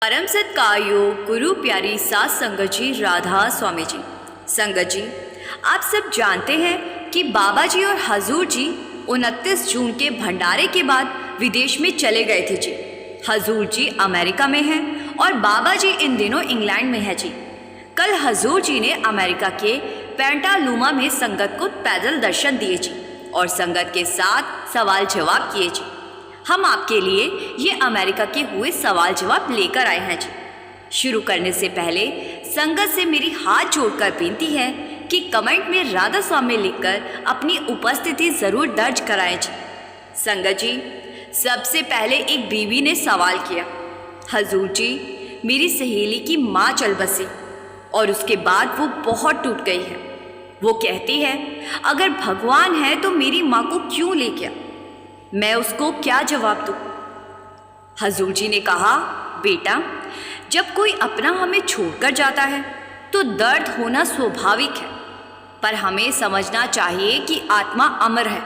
परम सत्कार्यो गुरु प्यारी सात संगत जी राधा स्वामी जी। संगत जी, आप सब जानते हैं कि बाबा जी और हजूर जी 29 जून के भंडारे के बाद विदेश में चले गए थे जी। हजूर जी अमेरिका में हैं और बाबा जी इन दिनों इंग्लैंड में हैं जी। कल हजूर जी ने अमेरिका के पेंटालूमा में संगत को पैदल दर्शन दिए जी और संगत के साथ सवाल जवाब किए जी। हम आपके लिए ये अमेरिका के हुए सवाल जवाब लेकर आए हैं जी। शुरू करने से पहले संगत से मेरी हाथ जोड़कर विनती है कि कमेंट में राधा स्वामी लिखकर अपनी उपस्थिति जरूर दर्ज कराएं जी। संगत जी, सबसे पहले एक बीवी ने सवाल किया, हजूर जी मेरी सहेली की माँ चल बसी और उसके बाद वो बहुत टूट गई है। वो कहती है अगर भगवान है तो मेरी माँ को क्यों ले गया, मैं उसको क्या जवाब दूं? हजूर जी ने कहा, बेटा जब कोई अपना हमें छोड़कर जाता है तो दर्द होना स्वाभाविक है, पर हमें समझना चाहिए कि आत्मा अमर है,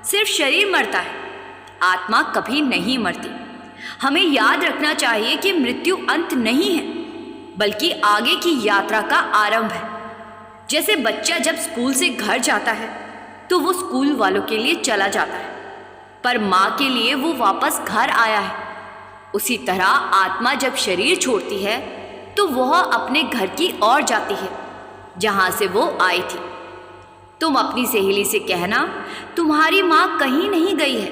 सिर्फ शरीर मरता है, आत्मा कभी नहीं मरती। हमें याद रखना चाहिए कि मृत्यु अंत नहीं है बल्कि आगे की यात्रा का आरंभ है। जैसे बच्चा जब स्कूल से घर जाता है तो वो स्कूल वालों के लिए चला जाता है, पर माँ के लिए वो वापस घर आया है। उसी तरह आत्मा जब शरीर छोड़ती है तो वह अपने घर की ओर जाती है जहाँ से वो आई थी। तुम अपनी सहेली से कहना तुम्हारी माँ कहीं नहीं गई है,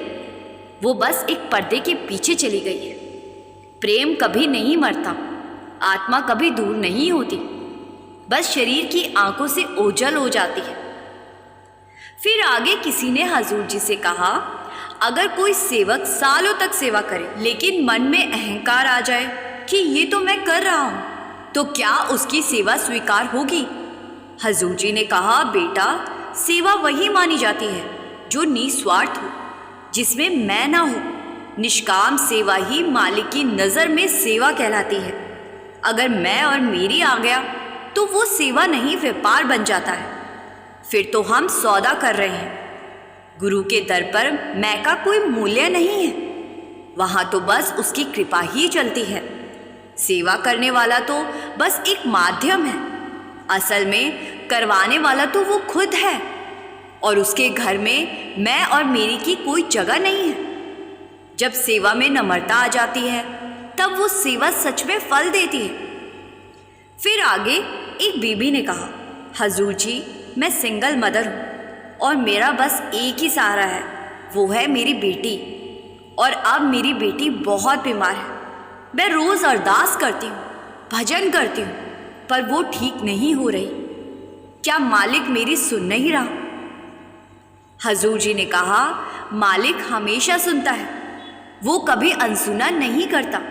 वो बस एक पर्दे के पीछे चली गई है। प्रेम कभी नहीं मरता, आत्मा कभी दूर नहीं होती, बस शरीर की आंखों से ओझल हो जाती है। फिर आगे किसी ने हजूर जी से कहा, अगर कोई सेवक सालों तक सेवा करे लेकिन मन में अहंकार आ जाए कि ये तो मैं कर रहा हूं, तो क्या उसकी सेवा स्वीकार होगी? हजूर जी ने कहा, बेटा सेवा वही मानी जाती है जो निस्वार्थ हो, जिसमें मैं ना हो। निष्काम सेवा ही मालिक की नज़र में सेवा कहलाती है। अगर मैं और मेरी आ गया तो वो सेवा नहीं व्यापार बन जाता है, फिर तो हम सौदा कर रहे हैं। गुरु के दर पर मैं का कोई मूल्य नहीं है, वहाँ तो बस उसकी कृपा ही चलती है। सेवा करने वाला तो बस एक माध्यम है, असल में करवाने वाला तो वो खुद है और उसके घर में मैं और मेरी की कोई जगह नहीं है। जब सेवा में नम्रता आ जाती है तब वो सेवा सच में फल देती है। फिर आगे एक बीबी ने कहा, हजूर जी मैं सिंगल मदर हूँ और मेरा बस एक ही सहारा है, वो है मेरी बेटी, और अब मेरी बेटी बहुत बीमार है। मैं रोज़ अरदास करती हूँ, भजन करती हूँ, पर वो ठीक नहीं हो रही। क्या मालिक मेरी सुन नहीं रहा? हजूर जी ने कहा, मालिक हमेशा सुनता है, वो कभी अनसुना नहीं करता।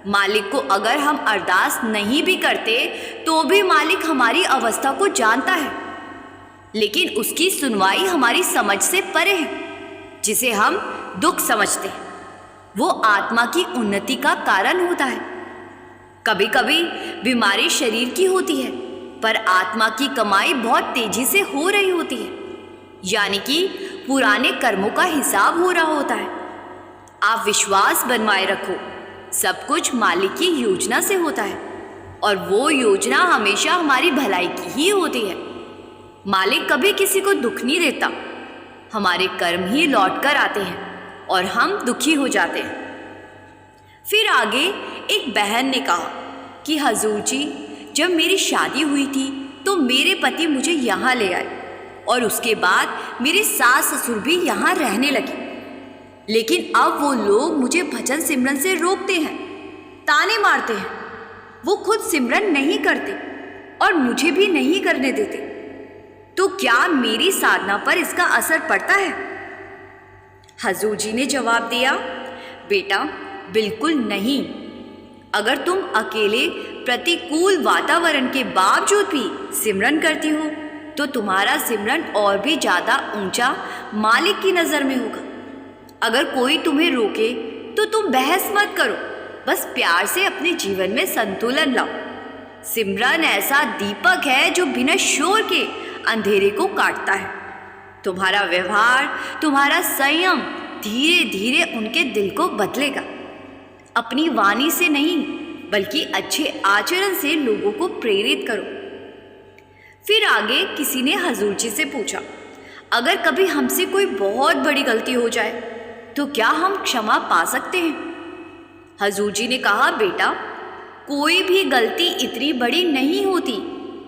मालिक को अगर हम अरदास नहीं भी करते तो भी मालिक हमारी अवस्था को जानता है, लेकिन उसकी सुनवाई हमारी समझ से परे है। जिसे हम दुख समझते हैं वो आत्मा की उन्नति का कारण होता है। कभी कभी बीमारी शरीर की होती है पर आत्मा की कमाई बहुत तेजी से हो रही होती है, यानी कि पुराने कर्मों का हिसाब हो रहा होता है। आप विश्वास बनवाए रखो, सब कुछ मालिक की योजना से होता है और वो योजना हमेशा हमारी भलाई की ही होती है। मालिक कभी किसी को दुख नहीं देता, हमारे कर्म ही लौट कर आते हैं और हम दुखी हो जाते हैं। फिर आगे एक बहन ने कहा कि हजूर जी जब मेरी शादी हुई थी तो मेरे पति मुझे यहाँ ले आए और उसके बाद मेरे सास ससुर भी यहाँ रहने लगे, लेकिन अब वो लोग मुझे भजन सिमरन से रोकते हैं, ताने मारते हैं। वो खुद सिमरन नहीं करते और मुझे भी नहीं करने देते, तो क्या मेरी साधना पर इसका असर पड़ता है? हजूर जी ने जवाब दिया, बेटा बिल्कुल नहीं। अगर तुम अकेले प्रतिकूल वातावरण के बावजूद भी सिमरन करती हो तो तुम्हारा सिमरन और भी ज़्यादा ऊंचा मालिक की नज़र में होगा। अगर कोई तुम्हें रोके तो तुम बहस मत करो, बस प्यार से अपने जीवन में संतुलन लाओ। सिमरन ऐसा दीपक है जो बिना शोर के अंधेरे को काटता है। तुम्हारा व्यवहार, तुम्हारा संयम धीरे धीरे उनके दिल को बदलेगा। अपनी वाणी से नहीं बल्कि अच्छे आचरण से लोगों को प्रेरित करो। फिर आगे किसी ने हजूर जी से पूछा, अगर कभी हमसे कोई बहुत बड़ी गलती हो जाए तो क्या हम क्षमा पा सकते हैं? हजूर जी ने कहा, बेटा, कोई भी गलती इतनी बड़ी नहीं होती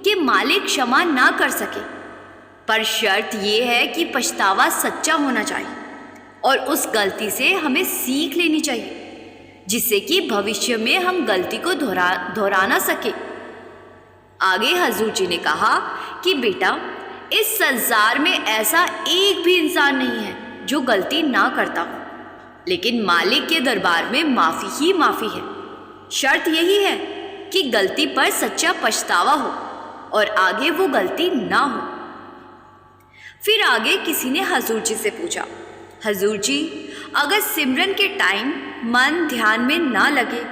कि मालिक क्षमा ना कर सके, पर शर्त यह है कि पछतावा सच्चा होना चाहिए और उस गलती से हमें सीख लेनी चाहिए, जिससे कि भविष्य में हम गलती को दोहरा ना सके। आगे हजूर जी ने कहा कि बेटा, इस संसार में ऐसा एक भी इंसान नहीं है जो गलती ना करता हो, लेकिन मालिक के दरबार में माफ़ी ही माफ़ी है। शर्त यही है कि गलती पर सच्चा पछतावा हो और आगे वो गलती ना हो। फिर आगे किसी ने हजूर जी से पूछा, हजूर जी, अगर सिमरन के टाइम मन ध्यान में ना लगे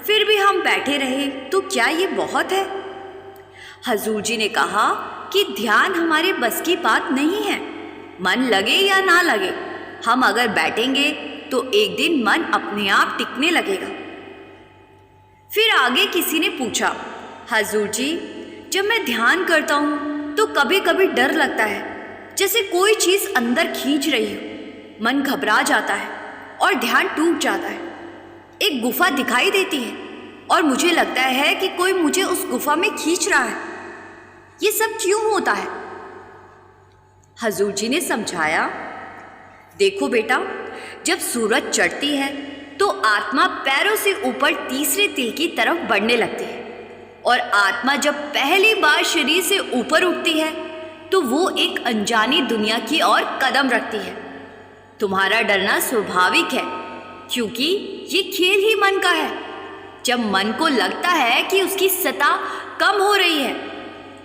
फिर भी हम बैठे रहे तो क्या ये बहुत है? हजूर जी ने कहा कि ध्यान हमारे बस की बात नहीं है। मन लगे या ना लगे, हम अगर बैठेंगे तो एक दिन मन अपने आप टिकने लगेगा। फिर आगे किसी ने पूछा, हजूर जी, जब मैं ध्यान करता हूँ तो कभी कभी डर लगता है, जैसे कोई चीज़ अंदर खींच रही हो। मन घबरा जाता है और ध्यान टूट जाता है। एक गुफा दिखाई देती है और मुझे लगता है कि कोई मुझे उस गुफा में खींच रहा है। ये सब क्यों होता है? हजूर जी ने समझाया, देखो बेटा, जब सूरज चढ़ती है तो आत्मा पैरों से ऊपर तीसरे तिल की तरफ बढ़ने लगती है, और आत्मा जब पहली बार शरीर से ऊपर उठती है तो वो एक अनजानी दुनिया की ओर कदम रखती है। तुम्हारा डरना स्वाभाविक है, क्योंकि ये खेल ही मन का है। जब मन को लगता है कि उसकी सत्ता कम हो रही है,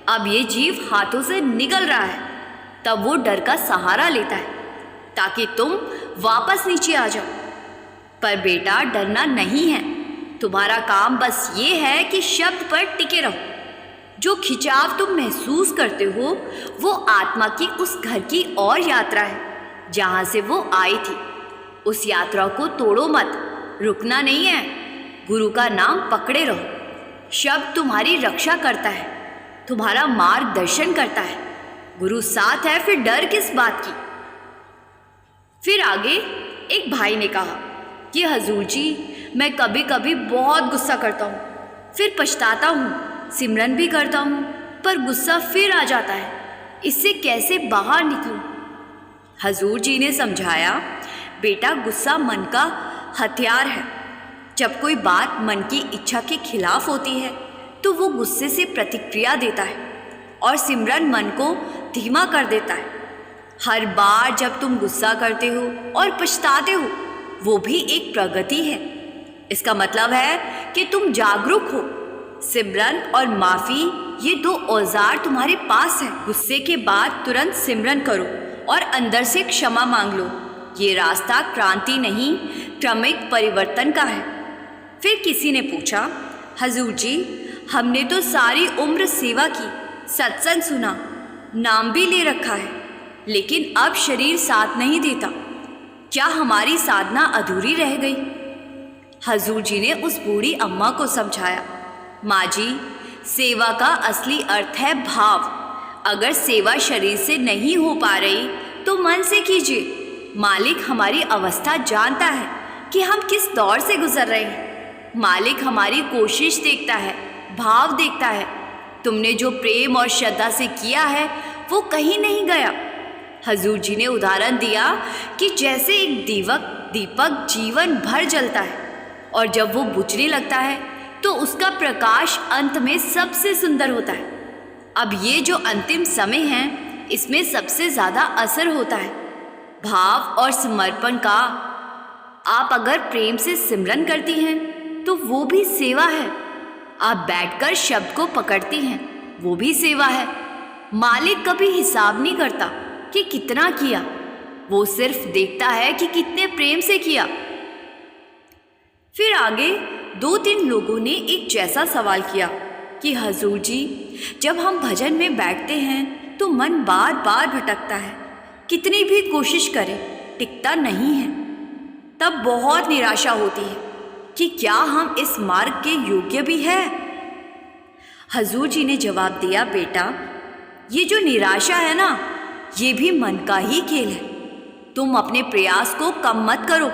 अब ये जीव हाथों से निकल रहा है, तब वो डर का सहारा लेता है ताकि तुम वापस नीचे आ जाओ। पर बेटा, डरना नहीं है। तुम्हारा काम बस ये है कि शब्द पर टिके रहो। जो खिंचाव तुम महसूस करते हो वो आत्मा की उस घर की और यात्रा है जहाँ से वो आई थी। उस यात्रा को तोड़ो मत, रुकना नहीं है। गुरु का नाम पकड़े रहो। शब्द तुम्हारी रक्षा करता है, तुम्हारा मार्गदर्शन करता है। गुरु साथ है, फिर डर किस बात की? फिर आगे एक भाई ने कहा कि हजूर जी, मैं कभी कभी बहुत गुस्सा करता हूँ, फिर पछताता हूँ, सिमरन भी करता हूँ, पर गुस्सा फिर आ जाता है। इससे कैसे बाहर निकलूँ? हजूर जी ने समझाया, बेटा, गुस्सा मन का हथियार है। जब कोई बात मन की इच्छा के खिलाफ होती है तो वो गुस्से से प्रतिक्रिया देता है और सिमरन मन को धीमा कर देता है। हर बार जब तुम गुस्सा करते हो और पछताते हो, वो भी एक प्रगति है। इसका मतलब है कि तुम जागरूक हो। सिमरन और माफ़ी, ये दो औजार तुम्हारे पास है। गुस्से के बाद तुरंत सिमरन करो और अंदर से क्षमा मांग लो। ये रास्ता क्रांति नहीं, क्रमिक परिवर्तन का है। फिर किसी ने पूछा, हजूर जी, हमने तो सारी उम्र सेवा की, सत्संग सुना, नाम भी ले रखा है, लेकिन अब शरीर साथ नहीं देता। क्या हमारी साधना अधूरी रह गई? हजूर जी ने उस बूढ़ी अम्मा को समझाया, माँ जी, सेवा का असली अर्थ है भाव। अगर सेवा शरीर से नहीं हो पा रही तो मन से कीजिए। मालिक हमारी अवस्था जानता है कि हम किस दौर से गुजर रहे हैं। मालिक हमारी कोशिश देखता है, भाव देखता है। तुमने जो प्रेम और श्रद्धा से किया है वो कहीं नहीं गया। हजूर जी ने उदाहरण दिया कि जैसे एक दीपक जीवन भर जलता है और जब वो बुझने लगता है तो उसका प्रकाश अंत में सबसे सुंदर होता है। अब ये जो अंतिम समय है, इसमें सबसे ज़्यादा असर होता है भाव और समर्पण का। आप अगर प्रेम से सिमरन करती हैं तो वो भी सेवा है। आप बैठकर शब्द को पकड़ती हैं, वो भी सेवा है। मालिक कभी हिसाब नहीं करता कि कितना किया, वो सिर्फ देखता है कि कितने प्रेम से किया। फिर आगे 2-3 लोगों ने एक जैसा सवाल किया कि हजूर जी, जब हम भजन में बैठते हैं तो मन बार बार भटकता है, कितनी भी कोशिश करें टिकता नहीं है। तब बहुत निराशा होती है। कि क्या हम इस मार्ग के योग्य भी हैं? हजूर जी ने जवाब दिया, बेटा, ये जो निराशा है ना, ये भी मन का ही खेल है। तुम अपने प्रयास को कम मत करो।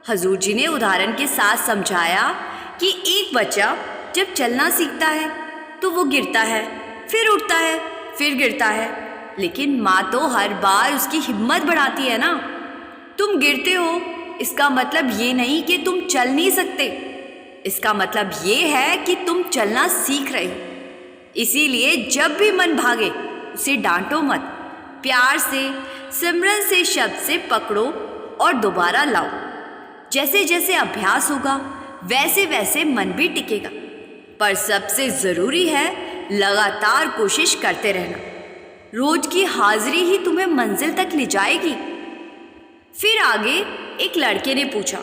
हजूर जी ने उदाहरण के साथ समझाया कि एक बच्चा जब चलना सीखता है तो वो गिरता है, फिर उठता है, फिर गिरता है, लेकिन माँ तो हर बार उसकी हिम्मत बढ़ाती है ना। तुम गिरते हो, इसका मतलब ये नहीं कि तुम चल नहीं सकते। इसका मतलब ये है कि तुम चलना सीख रहे हो। इसीलिए जब भी मन भागे उसे डांटो मत, प्यार से, सिमरन से, शब्द से पकड़ो और दोबारा लाओ। जैसे जैसे अभ्यास होगा वैसे वैसे मन भी टिकेगा। पर सबसे ज़रूरी है लगातार कोशिश करते रहना। रोज की हाजिरी ही तुम्हें मंजिल तक ले जाएगी। फिर आगे एक लड़के ने पूछा,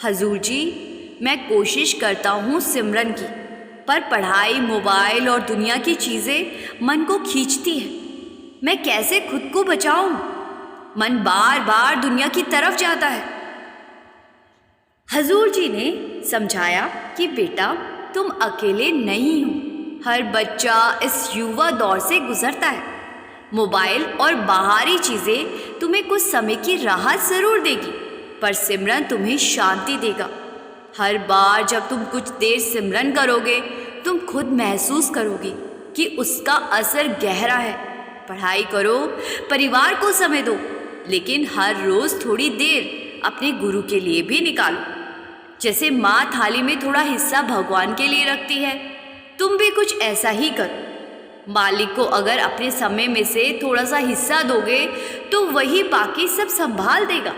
हजूर जी, मैं कोशिश करता हूँ सिमरन की, पर पढ़ाई, मोबाइल और दुनिया की चीज़ें मन को खींचती हैं। मैं कैसे खुद को बचाऊं? मन बार बार दुनिया की तरफ जाता है। हजूर जी ने समझाया कि बेटा, तुम अकेले नहीं हो। हर बच्चा इस युवा दौर से गुजरता है। मोबाइल और बाहरी चीज़ें तुम्हें कुछ समय की राहत ज़रूर देगी, पर सिमरन तुम्हें शांति देगा। हर बार जब तुम कुछ देर सिमरन करोगे, तुम खुद महसूस करोगे कि उसका असर गहरा है। पढ़ाई करो, परिवार को समय दो, लेकिन हर रोज़ थोड़ी देर अपने गुरु के लिए भी निकालो। जैसे माँ थाली में थोड़ा हिस्सा भगवान के लिए रखती है, तुम भी कुछ ऐसा ही करो। मालिक को अगर अपने समय में से थोड़ा सा हिस्सा दोगे तो वही बाकी सब संभाल देगा।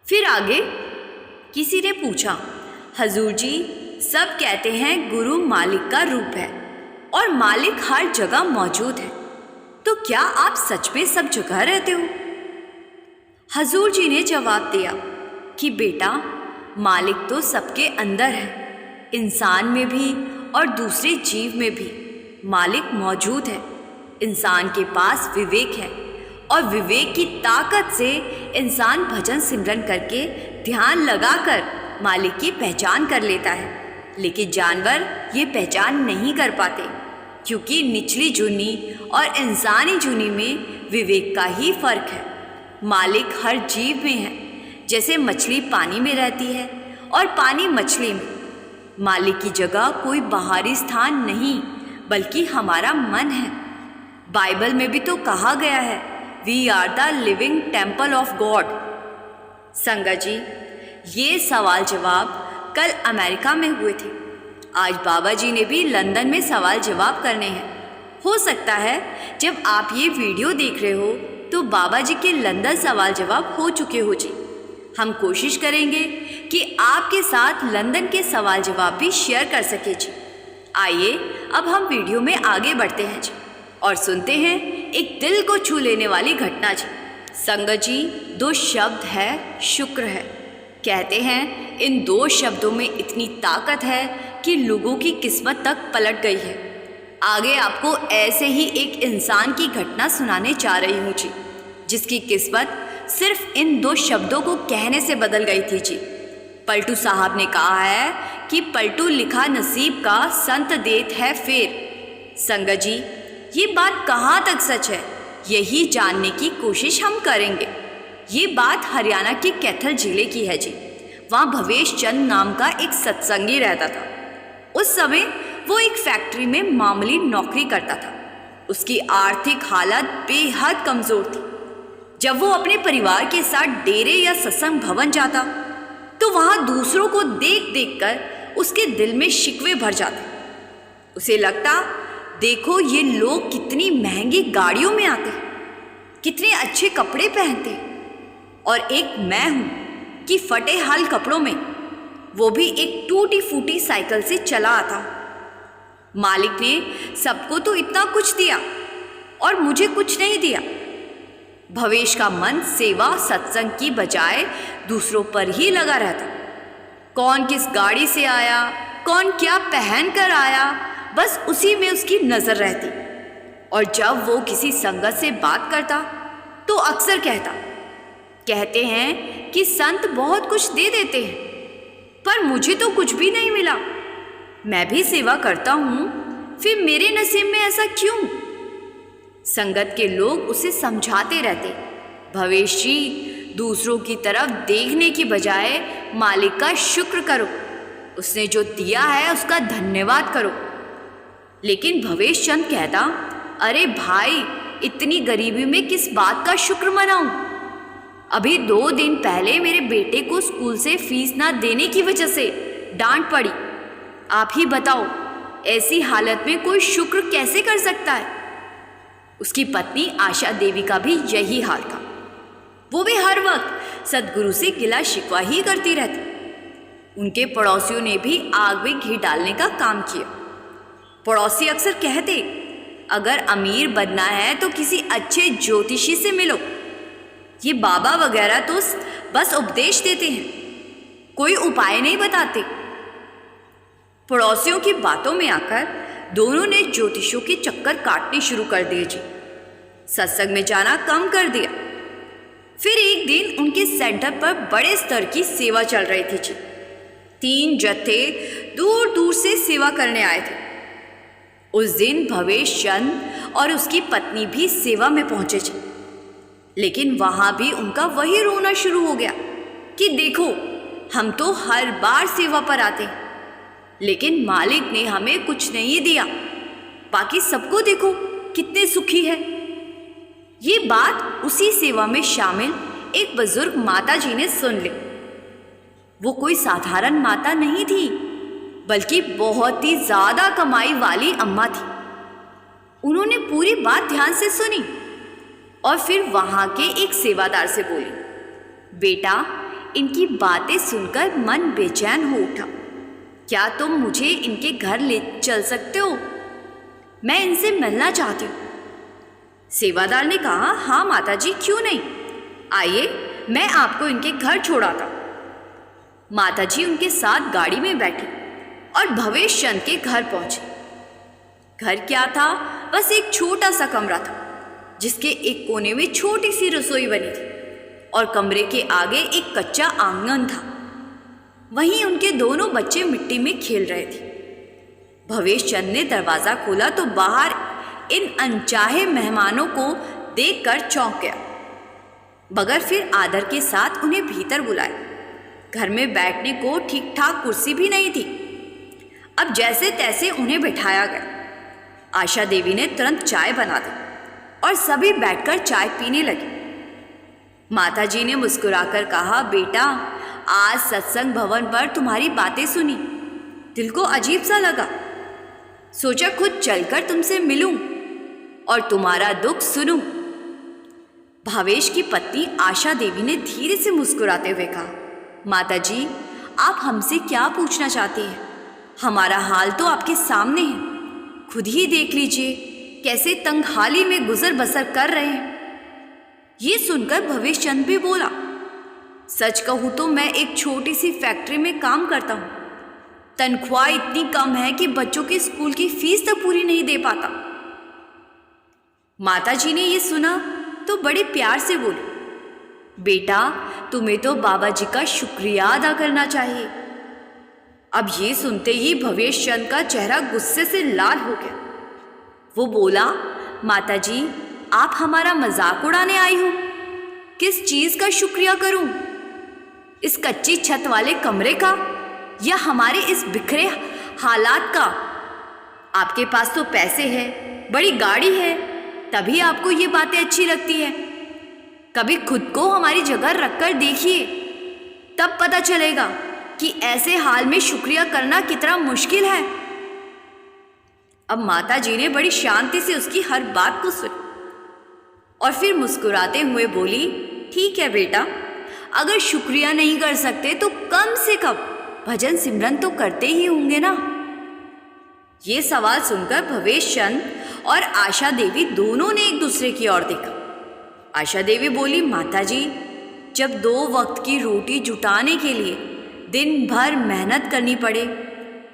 फिर आगे किसी ने पूछा, हजूर जी, सब कहते हैं गुरु मालिक का रूप है और मालिक हर जगह मौजूद है, तो क्या आप सच में सब जगह रहते हो? हजूर जी ने जवाब दिया कि बेटा, मालिक तो सबके अंदर है, इंसान में भी और दूसरे जीव में भी मालिक मौजूद है। इंसान के पास विवेक है और विवेक की ताकत से इंसान भजन सिमरन करके ध्यान लगाकर मालिक की पहचान कर लेता है। लेकिन जानवर ये पहचान नहीं कर पाते, क्योंकि निचली जूनी और इंसानी जूनी में विवेक का ही फर्क है। मालिक हर जीव में है। जैसे मछली पानी में रहती है और पानी मछली में। मालिक की जगह कोई बाहरी स्थान नहीं, बल्कि हमारा मन है। बाइबल में भी तो कहा गया है, we are the living temple of God. संगत जी, ये सवाल जवाब कल अमेरिका में हुए थे। आज बाबा जी ने भी लंदन में सवाल जवाब करने हैं। हो सकता है जब आप ये वीडियो देख रहे हो तो बाबा जी के लंदन सवाल जवाब हो चुके हो जी। हम कोशिश करेंगे कि आपके साथ लंदन के सवाल जवाब भी शेयर कर सके जी। आइए अब हम वीडियो में आगे बढ़ते हैं जी और सुनते हैं एक दिल को छू लेने वाली घटना जी। संगत जी, दो शब्द है, शुक्र है। कहते हैं इन दो शब्दों में इतनी ताकत है कि लोगों की किस्मत तक पलट गई है। आगे आपको ऐसे ही एक इंसान की घटना सुनाने जा रही हूँ जी, जिसकी किस्मत सिर्फ इन दो शब्दों को कहने से बदल गई थी जी। पलटू साहब ने कहा है कि पलटू लिखा नसीब का संत देत है फेर। संगत जी, ये बात कहाँ तक सच है, यही जानने की कोशिश हम करेंगे। ये बात हरियाणा के कैथल जिले की है जी। वहाँ भवेश चंद नाम का एक सत्संगी रहता था। उस समय वो एक फैक्ट्री में मामूली नौकरी करता था। उसकी आर्थिक हालत बेहद कमज़ोर थी। जब वो अपने परिवार के साथ डेरे या सत्संग भवन जाता तो वहाँ दूसरों को देख देख कर उसके दिल में शिकवे भर जाते। उसे लगता, देखो ये लोग कितनी महंगी गाड़ियों में आते, कितने अच्छे कपड़े पहनते, और एक मैं हूँ कि फटे हाल कपड़ों में, वो भी एक टूटी फूटी साइकिल से चला आता। मालिक ने सबको तो इतना कुछ दिया और मुझे कुछ नहीं दिया। भवेश का मन सेवा सत्संग की बजाय दूसरों पर ही लगा रहता। कौन किस गाड़ी से आया, कौन क्या पहन कर आया, बस उसी में उसकी नज़र रहती। और जब वो किसी संगत से बात करता तो अक्सर कहते हैं कि संत बहुत कुछ दे देते हैं, पर मुझे तो कुछ भी नहीं मिला। मैं भी सेवा करता हूँ, फिर मेरे नसीब में ऐसा क्यों? संगत के लोग उसे समझाते रहते, भवेश जी, दूसरों की तरफ देखने की बजाय मालिक का शुक्र करो, उसने जो दिया है उसका धन्यवाद करो। लेकिन भवेश चंद कहता, अरे भाई, इतनी गरीबी में किस बात का शुक्र मनाऊं? अभी 2 दिन पहले मेरे बेटे को स्कूल से फीस ना देने की वजह से डांट पड़ी। आप ही बताओ, ऐसी हालत में कोई शुक्र कैसे कर सकता है? उसकी पत्नी आशा देवी का भी यही हाल था। वो भी हर वक्त सदगुरु से गिला शिकवा ही करती रहती। उनके पड़ोसियों ने भी आग में घी डालने का काम किया। पड़ोसी अक्सर कहते, अगर अमीर बनना है तो किसी अच्छे ज्योतिषी से मिलो। ये बाबा वगैरह तो बस उपदेश देते हैं, कोई उपाय नहीं बताते। पड़ोसियों की बातों में आकर दोनों ने ज्योतिषियों के चक्कर काटने शुरू कर दिए जी। सत्संग में जाना कम कर दिया। फिर एक दिन उनके सेंटर पर बड़े स्तर की सेवा चल रही थी जी। 3 जत्थे दूर दूर से सेवा करने आए थे। उस दिन भवेश चंद और उसकी पत्नी भी सेवा में पहुंचे जी। लेकिन वहां भी उनका वही रोना शुरू हो गया कि देखो, हम तो हर बार सेवा पर आते हैं, लेकिन मालिक ने हमें कुछ नहीं दिया, बाकी सबको देखो कितने सुखी है। ये बात उसी सेवा में शामिल एक बुजुर्ग माता जी ने सुन ली। वो कोई साधारण माता नहीं थी, बल्कि बहुत ही ज्यादा कमाई वाली अम्मा थी। उन्होंने पूरी बात ध्यान से सुनी और फिर वहां के एक सेवादार से बोली, बेटा, इनकी बातें सुनकर मन बेचैन हो उठा। क्या तुम मुझे इनके घर ले चल सकते हो? मैं इनसे मिलना चाहती हूँ। सेवादार ने कहा, हाँ माताजी, क्यों नहीं, आइए, मैं आपको इनके घर छोड़ाता। माताजी उनके साथ गाड़ी में बैठी और भवेश चंद के घर पहुंचे। घर क्या था? बस एक छोटा सा कमरा था, जिसके एक कोने में छोटी सी रसोई बनी थी और कमरे के आगे एक कच्चा आंगन था। वहीं उनके दोनों बच्चे मिट्टी में खेल रहे थे। भवेश चंद ने दरवाजा खोला तो बाहर इन अनचाहे मेहमानों को देखकर चौंक गया, मगर फिर आदर के साथ उन्हें भीतर बुलाया। घर में बैठने को ठीक ठाक कुर्सी भी नहीं थी। अब जैसे तैसे उन्हें बिठाया गया। आशा देवी ने तुरंत चाय बना दी और सभी बैठकर चाय पीने लगे। माताजी ने मुस्कुराकर कहा, बेटा, आज सत्संग भवन पर तुम्हारी बातें सुनी, दिल को अजीब सा लगा। सोचा खुद चलकर तुमसे मिलूं और तुम्हारा दुख सुनूं। भावेश की पत्नी आशा देवी ने धीरे से मुस्कुराते हुए कहा, माताजी, आप हमसे क्या पूछना चाहती हैं? हमारा हाल तो आपके सामने है, खुद ही देख लीजिए कैसे तंगहाली में गुजर बसर कर रहे हैं। ये सुनकर भवेश चंद भी बोला, सच कहूँ तो मैं एक छोटी सी फैक्ट्री में काम करता हूँ। तनख्वाह इतनी कम है कि बच्चों की स्कूल की फीस तक पूरी नहीं दे पाता। माताजी ने ये सुना तो बड़े प्यार से बोली, बेटा, तुम्हें तो बाबा जी का शुक्रिया अदा करना चाहिए। अब ये सुनते ही भवेश चंद का चेहरा गुस्से से लाल हो गया। वो बोला, माताजी, आप हमारा मजाक उड़ाने आई हो? किस चीज का शुक्रिया करूं? इस कच्ची छत वाले कमरे का या हमारे इस बिखरे हालात का? आपके पास तो पैसे हैं, बड़ी गाड़ी है, तभी आपको ये बातें अच्छी लगती है। कभी खुद को हमारी जगह रखकर देखिए, तब पता चलेगा कि ऐसे हाल में शुक्रिया करना कितना मुश्किल है। अब माताजी ने बड़ी शांति से उसकी हर बात को सुना और फिर मुस्कुराते हुए बोली, ठीक है बेटा, अगर शुक्रिया नहीं कर सकते तो कम से कम भजन सिमरन तो करते ही होंगे ना। ये सवाल सुनकर भवेश चंद और आशा देवी दोनों ने एक दूसरे की ओर देखा। आशा देवी बोली, माताजी, जब 2 वक्त की रोटी जुटाने के लिए दिन भर मेहनत करनी पड़े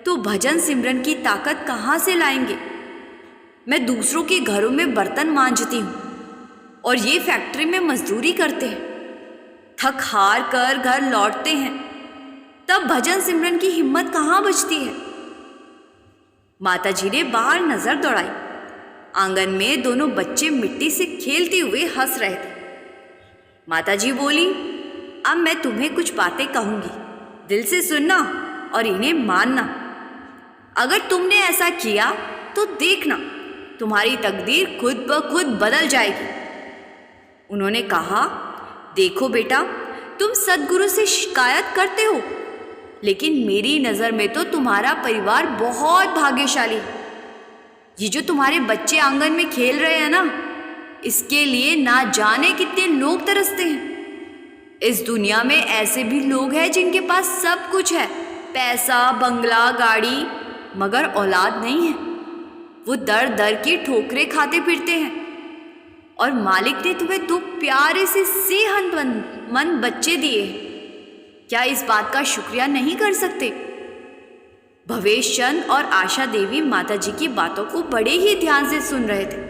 तो भजन सिमरन की ताकत कहाँ से लाएंगे? मैं दूसरों के घरों में बर्तन मांजती हूँ और ये फैक्ट्री में मजदूरी करते हैं, थक हार कर घर लौटते हैं। तब भजन सिमरन की हिम्मत कहाँ बचती है। माताजी ने बाहर नजर दौड़ाई। आंगन में दोनों बच्चे मिट्टी से खेलते हुए हंस रहे थे। माताजी बोली, अब मैं तुम्हें कुछ बातें कहूंगी, दिल से सुनना और इन्हें मानना। अगर तुमने ऐसा किया तो देखना तुम्हारी तकदीर खुद ब खुद बदल जाएगी। उन्होंने कहा, देखो बेटा, तुम सद्गुरु से शिकायत करते हो, लेकिन मेरी नज़र में तो तुम्हारा परिवार बहुत भाग्यशाली है। ये जो तुम्हारे बच्चे आंगन में खेल रहे हैं ना, इसके लिए ना जाने कितने लोग तरसते हैं। इस दुनिया में ऐसे भी लोग हैं जिनके पास सब कुछ है, पैसा, बंगला, गाड़ी, मगर औलाद नहीं है। वो दर दर की ठोकरें खाते फिरते हैं। और मालिक ने तुम्हें दो प्यारे से सेहतमंद बच्चे दिए हैं। क्या इस बात का शुक्रिया नहीं कर सकते? भवेश चंद और आशा देवी माताजी की बातों को बड़े ही ध्यान से सुन रहे थे।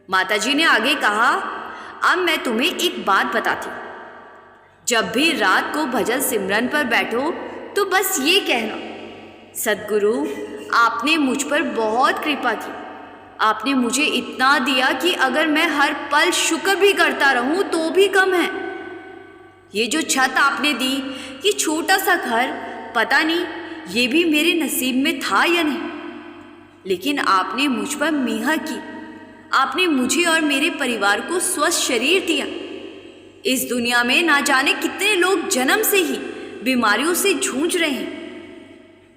माताजी ने आगे कहा, अब मैं तुम्हें एक बात बताती हूँ। जब भी रात को भजन सिमरन पर बैठो तो बस ये कहना, सद्गुरु आपने मुझ पर बहुत कृपा की। आपने मुझे इतना दिया कि अगर मैं हर पल शुक्र भी करता रहूं तो भी कम है। ये जो छत आपने दी, ये छोटा सा घर, पता नहीं ये भी मेरे नसीब में था या नहीं, लेकिन आपने मुझ पर मेहर की। आपने मुझे और मेरे परिवार को स्वस्थ शरीर दिया। इस दुनिया में ना जाने कितने लोग जन्म से ही बीमारियों से जूझ रहे हैं।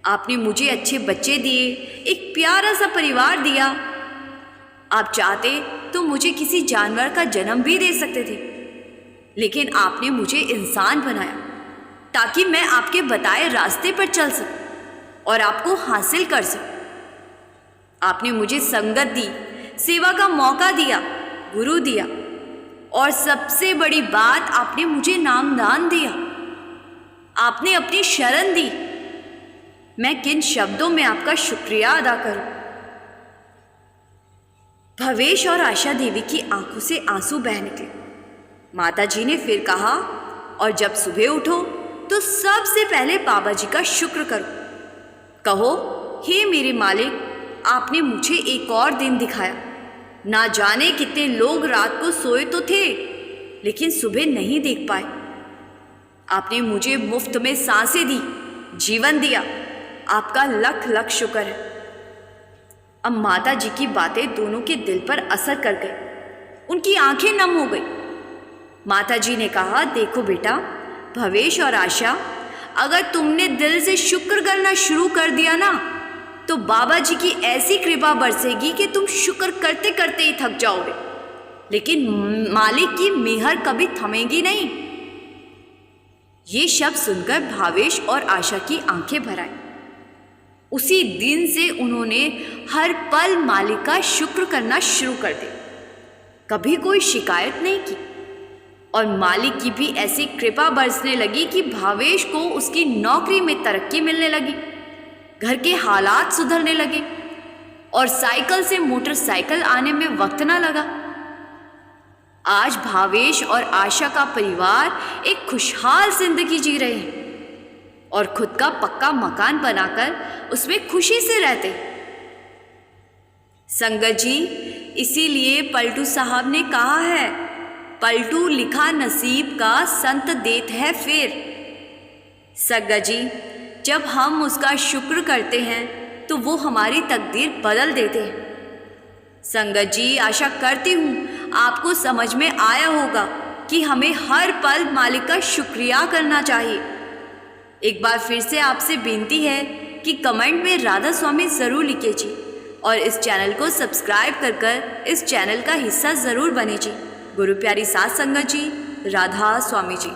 आपने मुझे अच्छे बच्चे दिए, एक प्यारा सा परिवार दिया। आप चाहते तो मुझे किसी जानवर का जन्म भी दे सकते थे, लेकिन आपने मुझे इंसान बनाया ताकि मैं आपके बताए रास्ते पर चल सकूं और आपको हासिल कर सकूं। आपने मुझे संगत दी, सेवा का मौका दिया, गुरु दिया, और सबसे बड़ी बात, आपने मुझे नामदान दिया। आपने अपनी शरण दी। मैं किन शब्दों में आपका शुक्रिया अदा करूं? भवेश और आशा देवी की आंखों से आंसू बह निकले। माताजी ने फिर कहा, और जब सुबह उठो तो सबसे पहले बाबा जी का शुक्र करो। कहो, हे मेरे मालिक, आपने मुझे एक और दिन दिखाया। ना जाने कितने लोग रात को सोए तो थे, लेकिन सुबह नहीं देख पाए। आपने मुझे मुफ्त में सांसें दी, जीवन दिया। आपका लख लख शुक्र है। अब माता जी की बातें दोनों के दिल पर असर कर गई। उनकी आंखें नम हो गई। माता जी ने कहा, देखो बेटा, भवेश और आशा, अगर तुमने दिल से शुक्र करना शुरू कर दिया ना, तो बाबा जी की ऐसी कृपा बरसेगी कि तुम शुक्र करते करते ही थक जाओगे, लेकिन मालिक की मेहर कभी थमेगी नहीं। ये शब्द सुनकर भावेश और आशा की आंखें भर आई। उसी दिन से उन्होंने हर पल मालिक का शुक्र करना शुरू कर दिया। कभी कोई शिकायत नहीं की, और मालिक की भी ऐसी कृपा बरसने लगी कि भावेश को उसकी नौकरी में तरक्की मिलने लगी, घर के हालात सुधरने लगे, और साइकिल से मोटरसाइकिल आने में वक्त ना लगा। आज भावेश और आशा का परिवार एक खुशहाल जिंदगी जी रहे हैं और खुद का पक्का मकान बनाकर उसमें खुशी से रहते। संगत जी, इसीलिए पलटू साहब ने कहा है, पलटू लिखा नसीब का संत देत है फिर। संगत जी, जब हम उसका शुक्र करते हैं तो वो हमारी तकदीर बदल देते हैं। संगत जी, आशा करती हूँ आपको समझ में आया होगा कि हमें हर पल मालिक का शुक्रिया करना चाहिए। एक बार फिर से आपसे विनती है कि कमेंट में राधा स्वामी ज़रूर लिखिए और इस चैनल को सब्सक्राइब कर इस चैनल का हिस्सा ज़रूर बनिए। गुरु प्यारी साथ संगत जी, राधा स्वामी जी।